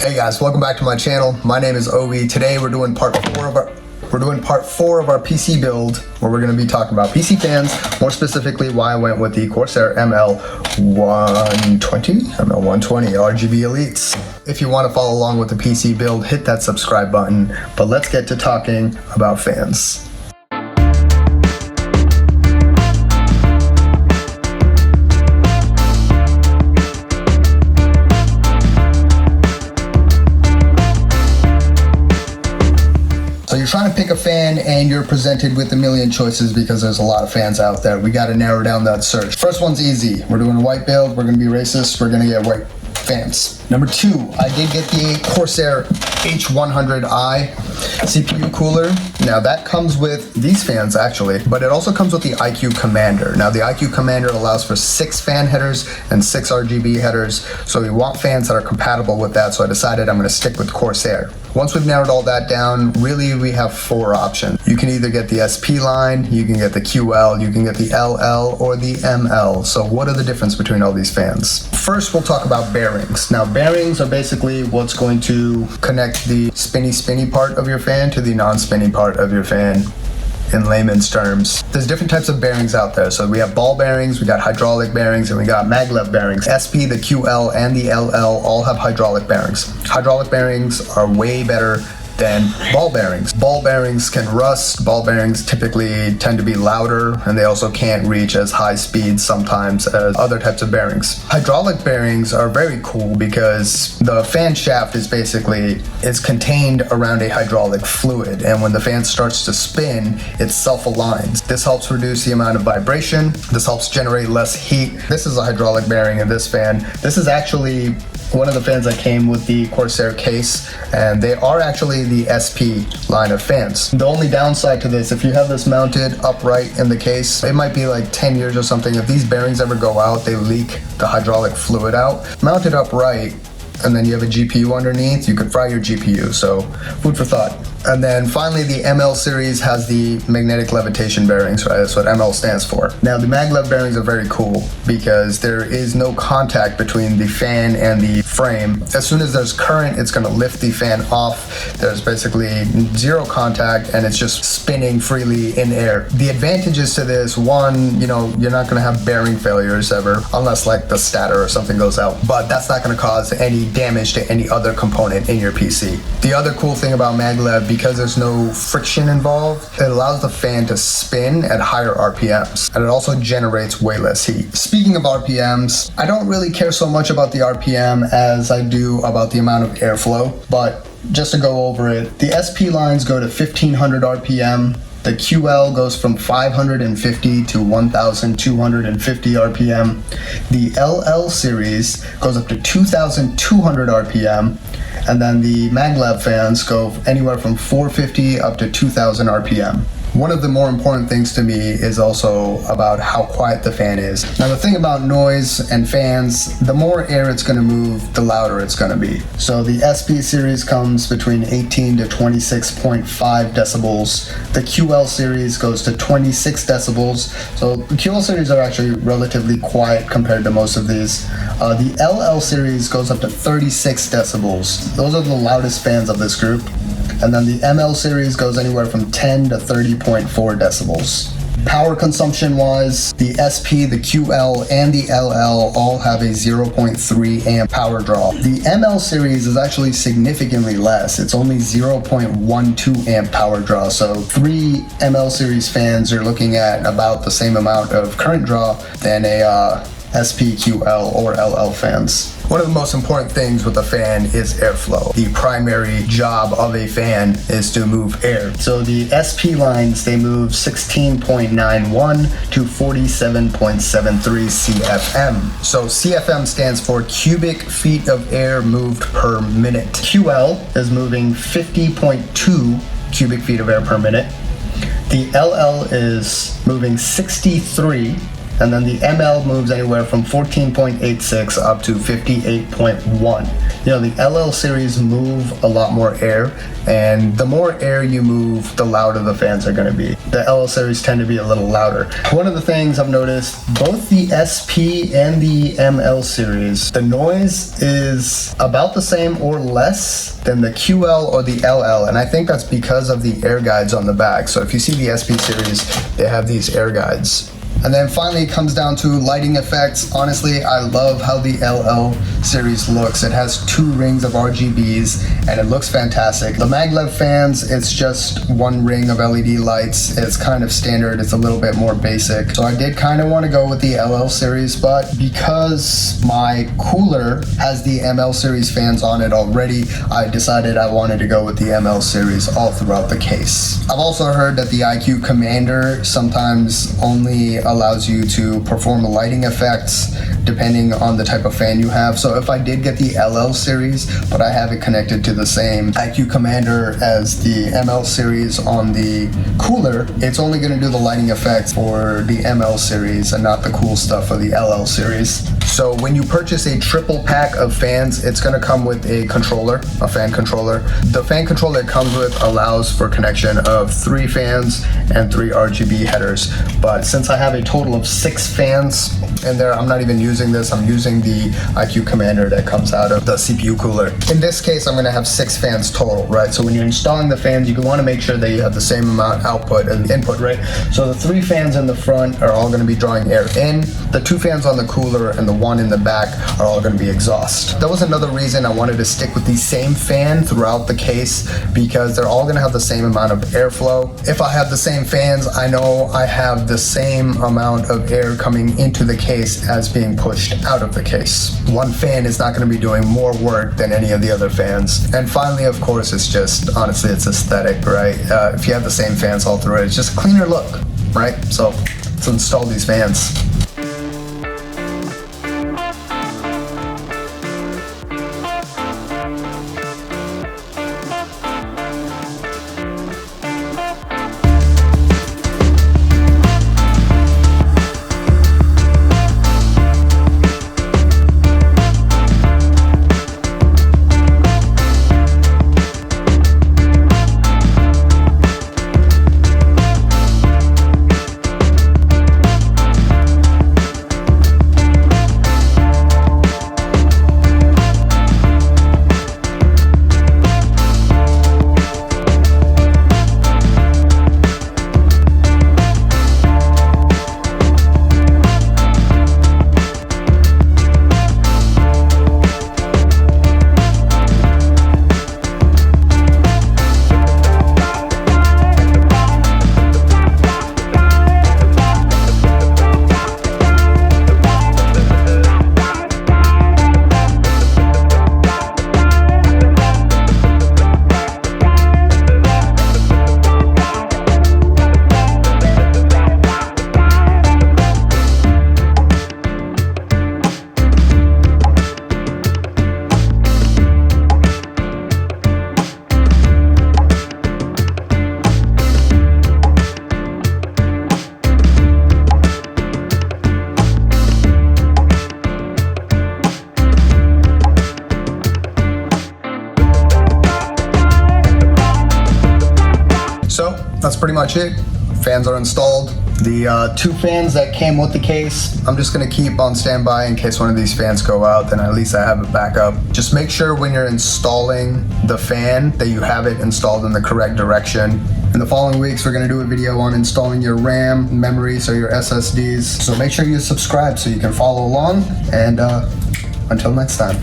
Hey guys, welcome back to my channel. My name is Ovi. Today we're doing part four of our PC build, where we're going to be talking about PC fans, more specifically why I went with the Corsair ML120 RGB Elites. If you want to follow along with the PC build, hit that subscribe button, but let's get to talking about fans. So you're trying to pick a fan and you're presented with a million choices because there's a lot of fans out there. We got to narrow down that search. First one's easy. We're doing a white build. We're going to be racist. We're going to get white fans. Number two, I did get the Corsair H100i CPU cooler. Now that comes with these fans actually, but it also comes with the IQ Commander. Now the IQ Commander allows for 6 fan headers and 6 RGB headers, so we want fans that are compatible with that, so I decided I'm going to stick with Corsair. Once we've narrowed all that down, really we have 4 options. You can either get the SP line, you can get the QL, you can get the LL, or the ML. So what are the difference between all these fans? First, we'll talk about bearings. Now bearings are basically what's going to connect the spinny part of your fan to the non-spinny part of your fan. In layman's terms, there's different types of bearings out there. So we have ball bearings, we got hydraulic bearings, and we got maglev bearings. SP, the QL, and the LL all have hydraulic bearings. Hydraulic bearings are way better than ball bearings. Ball bearings can rust. Ball bearings typically tend to be louder, and they also can't reach as high speeds sometimes as other types of bearings. Hydraulic bearings are very cool because the fan shaft is contained around a hydraulic fluid, and when the fan starts to spin, it self-aligns. This helps reduce the amount of vibration. This helps generate less heat. This is a hydraulic bearing in this fan. This is actually one of the fans that came with the Corsair case, and they are actually the SP line of fans. The only downside to this, if you have this mounted upright in the case, it might be like 10 years or something. If these bearings ever go out, they leak the hydraulic fluid out. Mounted upright, and then you have a GPU underneath, you could fry your GPU, so food for thought. And then finally, the ML series has the magnetic levitation bearings, right? That's what ML stands for. Now, the maglev bearings are very cool because there is no contact between the fan and the frame. As soon as there's current, it's going to lift the fan off. There's basically zero contact, and it's just spinning freely in air. The advantages to this, one, you're not going to have bearing failures ever, unless like the stator or something goes out, but that's not going to cause any damage to any other component in your PC. The other cool thing about maglev, because there's no friction involved, it allows the fan to spin at higher RPMs, and it also generates way less heat. Speaking of RPMs, I don't really care so much about the RPM as I do about the amount of airflow, but just to go over it, the SP lines go to 1500 RPM, the QL goes from 550 to 1250 RPM, the LL series goes up to 2200 RPM, and then the maglev fans go anywhere from 450 up to 2000 RPM. One of the more important things to me is also about how quiet the fan is. Now the thing about noise and fans, the more air it's going to move, the louder it's going to be. So the SP series comes between 18 to 26.5 decibels. The QL series goes to 26 decibels. So the QL series are actually relatively quiet compared to most of these. The LL series goes up to 36 decibels. Those are the loudest fans of this group. And then the ML series goes anywhere from 10 to 30.4 decibels. Power consumption wise, the SP, the QL, and the LL all have a 0.3 amp power draw. The ML series is actually significantly less. It's only 0.12 amp power draw. So 3 ML series fans are looking at about the same amount of current draw than a SP, QL, or LL fans. One of the most important things with a fan is airflow. The primary job of a fan is to move air. So the SP lines, they move 16.91 to 47.73 CFM. So CFM stands for cubic feet of air moved per minute. QL is moving 50.2 cubic feet of air per minute. The LL is moving 63 And then the ML moves anywhere from 14.86 up to 58.1. You know, the LL series move a lot more air, and the more air you move, the louder the fans are going to be. The LL series tend to be a little louder. One of the things I've noticed, both the SP and the ML series, the noise is about the same or less than the QL or the LL, and I think that's because of the air guides on the back. So if you see the SP series, they have these air guides. And then finally it comes down to lighting effects. Honestly, I love how the LL series looks. It has 2 rings of RGBs and it looks fantastic. The maglev fans, it's just 1 ring of LED lights. It's kind of standard, it's a little bit more basic. So I did kind of want to go with the LL series, but because my cooler has the ML series fans on it already, I decided I wanted to go with the ML series all throughout the case. I've also heard that the IQ Commander sometimes only allows you to perform lighting effects depending on the type of fan you have. So if I did get the LL series, but I have it connected to the same IQ Commander as the ML series on the cooler, it's only going to do the lighting effects for the ML series and not the cool stuff for the LL series. So when you purchase a triple pack of fans, it's going to come with a controller, a fan controller. The fan controller it comes with allows for connection of 3 fans and 3 RGB headers. But since I have a total of 6 fans in there, I'm not even using this. I'm using the IQ Commander that comes out of the CPU cooler. In this case, I'm going to have 6 fans total, right? So when you're installing the fans, you want to make sure that you have the same amount output and input, right? So the 3 fans in the front are all going to be drawing air in. The 2 fans on the cooler and the 1 in the back are all going to be exhaust. That was another reason I wanted to stick with the same fan throughout the case, because they're all going to have the same amount of airflow. If I have the same fans, I know I have the same amount of air coming into the case as being pushed out of the case. One fan is not going to be doing more work than any of the other fans. And finally, of course, it's just, honestly, it's aesthetic, right? If you have the same fans all through it, it's just a cleaner look, right? So let's install these fans. So that's pretty much it. Fans are installed. The 2 fans that came with the case, I'm just gonna keep on standby in case one of these fans go out, then at least I have a backup. Just make sure when you're installing the fan that you have it installed in the correct direction. In the following weeks, we're gonna do a video on installing your RAM, memory, so your SSDs. So make sure you subscribe so you can follow along, and until next time.